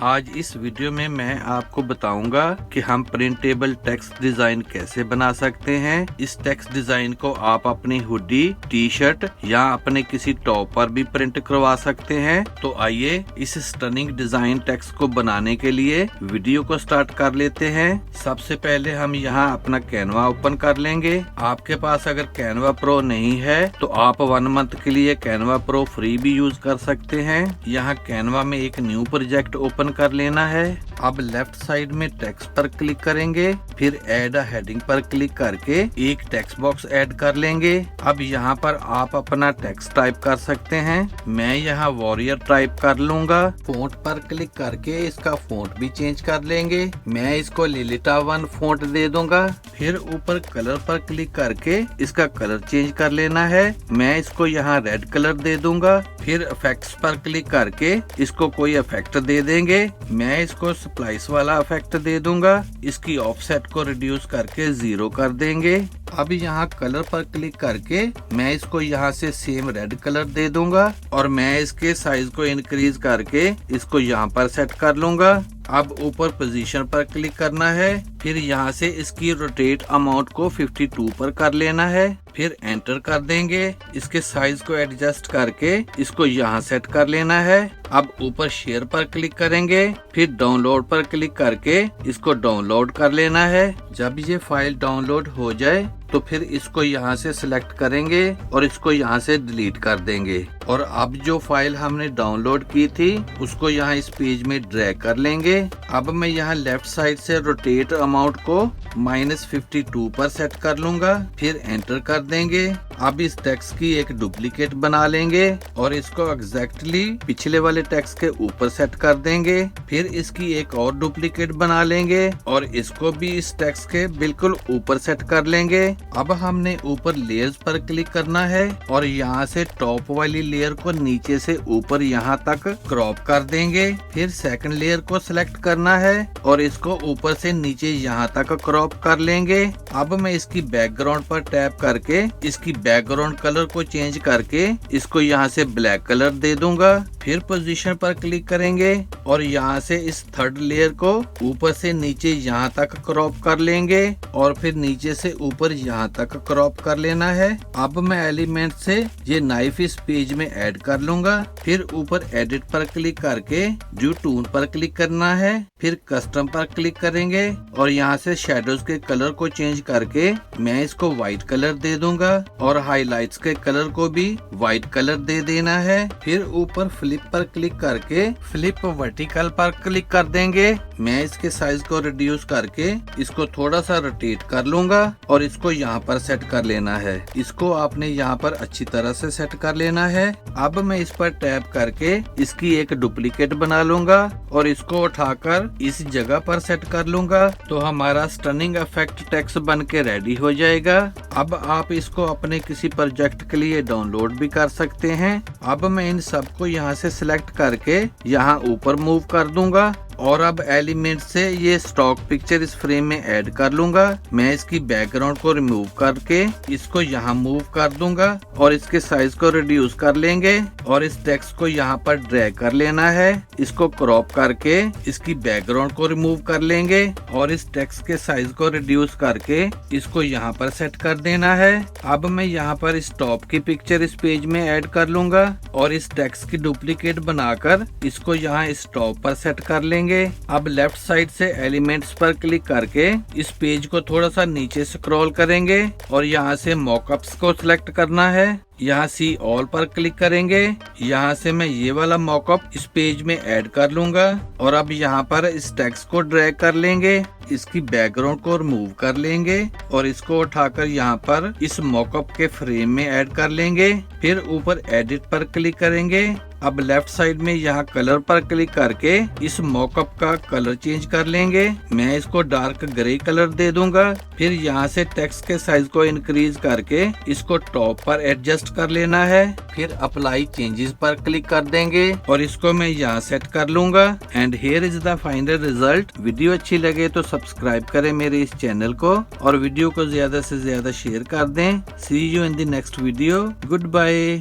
आज इस वीडियो में मैं आपको बताऊंगा कि हम प्रिंटेबल टेक्स्ट डिजाइन कैसे बना सकते हैं। इस टेक्स्ट डिजाइन को आप अपनी हुडी, टी शर्ट या अपने किसी टॉप पर भी प्रिंट करवा सकते हैं। तो आइए इस स्टनिंग डिजाइन टेक्स्ट को बनाने के लिए वीडियो को स्टार्ट कर लेते हैं। सबसे पहले हम यहाँ अपना कैनवा ओपन कर लेंगे। आपके पास अगर कैनवा प्रो नहीं है तो आप 1 मंथ के लिए कैनवा प्रो फ्री भी यूज कर सकते हैं। यहाँ कैनवा में एक न्यू प्रोजेक्ट ओपन कर लेना है। अब लेफ्ट साइड में टेक्स्ट पर क्लिक करेंगे, फिर ऐड अ हेडिंग पर क्लिक करके एक टेक्स्ट बॉक्स ऐड कर लेंगे। अब यहाँ पर आप अपना टेक्स्ट टाइप कर सकते हैं। मैं यहाँ वॉरियर टाइप कर लूंगा। फॉन्ट पर क्लिक करके इसका फॉन्ट भी चेंज कर लेंगे। मैं इसको लिलिटा 1 फॉन्ट दे दूंगा। फिर ऊपर कलर पर क्लिक करके इसका कलर चेंज कर लेना है। मैं इसको यहाँ रेड कलर दे दूंगा। फिर इफेक्ट्स पर क्लिक करके इसको कोई इफेक्ट दे देंगे। मैं इसको स्प्लाइस वाला इफेक्ट दे दूंगा। इसकी ऑफसेट को रिड्यूस करके 0 कर देंगे। अब यहाँ कलर पर क्लिक करके मैं इसको यहाँ से सेम रेड कलर दे दूंगा और मैं इसके साइज को इंक्रीज करके इसको यहाँ पर सेट कर लूंगा। अब ऊपर पोजीशन पर क्लिक करना है। फिर यहाँ से इसकी रोटेट अमाउंट को 52 पर कर लेना है। फिर एंटर कर देंगे। इसके साइज को एडजस्ट करके इसको यहाँ सेट कर लेना है। अब ऊपर शेयर पर क्लिक करेंगे, फिर डाउनलोड पर क्लिक करके इसको डाउनलोड कर लेना है। जब ये फाइल डाउनलोड हो जाए तो फिर इसको यहाँ से सिलेक्ट करेंगे और इसको यहाँ से डिलीट कर देंगे। और अब जो फाइल हमने डाउनलोड की थी उसको यहाँ इस पेज में ड्रैग कर लेंगे। अब मैं यहाँ लेफ्ट साइड से रोटेट अमाउंट को -52 पर सेट कर लूंगा। फिर एंटर कर देंगे। अब इस टेक्स्ट की एक डुप्लीकेट बना लेंगे और इसको एग्जैक्टली पिछले वाले टेक्स्ट के ऊपर सेट कर देंगे। फिर इसकी एक और डुप्लीकेट बना लेंगे और इसको भी इस टेक्स्ट के बिल्कुल ऊपर सेट कर लेंगे। अब हमने ऊपर लेयर्स पर क्लिक करना है और यहाँ से टॉप वाली लेयर को नीचे से ऊपर यहाँ तक क्रॉप कर देंगे। फिर सेकंड लेयर को सिलेक्ट करना है और इसको ऊपर से नीचे यहाँ तक क्रॉप कर लेंगे। अब मैं इसकी बैकग्राउंड पर टैप करके इसकी बैकग्राउंड कलर को चेंज करके इसको यहाँ से ब्लैक कलर दे दूंगा। फिर पोजीशन पर क्लिक करेंगे और यहाँ से इस थर्ड लेयर को ऊपर से नीचे यहाँ तक क्रॉप कर लेंगे और फिर नीचे से ऊपर यहाँ तक क्रॉप कर लेना है। अब मैं एलिमेंट से ये नाइफ इस पेज में ऐड कर लूंगा। फिर ऊपर एडिट पर क्लिक करके ड्यू टून पर क्लिक करना है। फिर कस्टम पर क्लिक करेंगे और यहाँ से शैडोज के कलर को चेंज करके मैं इसको व्हाइट कलर दे दूंगा और हाइलाइट्स के कलर को भी व्हाइट कलर दे देना है। फिर ऊपर फ्लिप पर क्लिक करके फ्लिप वर्टिकल पर क्लिक कर देंगे। मैं इसके साइज को रिड्यूस करके इसको थोड़ा सा रोटेट कर लूंगा और इसको यहाँ पर सेट कर लेना है। इसको आपने यहाँ पर अच्छी तरह से सेट कर लेना है। अब मैं इस पर टैप करके इसकी एक डुप्लीकेट बना लूंगा और इसको उठाकर इस जगह पर सेट कर लूंगा। तो हमारा स्टनिंग इफेक्ट टेक्स्ट बन के रेडी हो जाएगा। अब आप इसको अपने किसी प्रोजेक्ट के लिए डाउनलोड भी कर सकते हैं। अब मैं इन सबको यहाँ से सिलेक्ट करके यहाँ ऊपर मूव कर दूंगा और अब एलिमेंट से ये स्टॉक पिक्चर इस फ्रेम में ऐड कर लूंगा। मैं इसकी बैकग्राउंड को रिमूव करके इसको यहाँ मूव कर दूंगा और इसके साइज को रिड्यूस कर लेंगे और इस टेक्स्ट को यहाँ पर ड्रैग कर लेना है। इसको क्रॉप करके इसकी बैकग्राउंड को रिमूव कर लेंगे और इस टेक्स्ट के साइज को रिड्यूस करके इसको यहाँ पर सेट कर देना है। अब मैं यहाँ पर इस टॉप की पिक्चर इस पेज में ऐड कर लूंगा और इस टेक्स्ट की डुप्लीकेट बनाकर इसको यहाँ इस टॉप पर सेट कर लेंगे। अब लेफ्ट साइड से एलिमेंट्स पर क्लिक करके इस पेज को थोड़ा सा नीचे स्क्रॉल करेंगे और यहाँ से मॉकअप्स को सिलेक्ट करना है। यहाँ सी ऑल पर क्लिक करेंगे। यहाँ से मैं ये वाला मॉकअप इस पेज में ऐड कर लूंगा और अब यहाँ पर इस टेक्स्ट को ड्रैग कर लेंगे। इसकी बैकग्राउंड को रिमूव कर लेंगे और इसको उठाकर यहाँ पर इस मॉकअप के फ्रेम में ऐड कर लेंगे। फिर ऊपर एडिट पर क्लिक करेंगे। अब लेफ्ट साइड में यहाँ कलर पर क्लिक करके इस मॉकअप का कलर चेंज कर लेंगे। मैं इसको डार्क ग्रे कलर दे दूंगा। फिर यहाँ से टेक्स्ट के साइज को इंक्रीज करके इसको टॉप पर एडजस्ट कर लेना है। फिर अप्लाई चेंजेस पर क्लिक कर देंगे और इसको मैं यहाँ सेट कर लूंगा। And here is the final result. Video अच्छी लगे तो सब्सक्राइब करें मेरे इस चैनल को और वीडियो को ज्यादा से ज्यादा शेयर कर दें। See you in the next video. Good bye.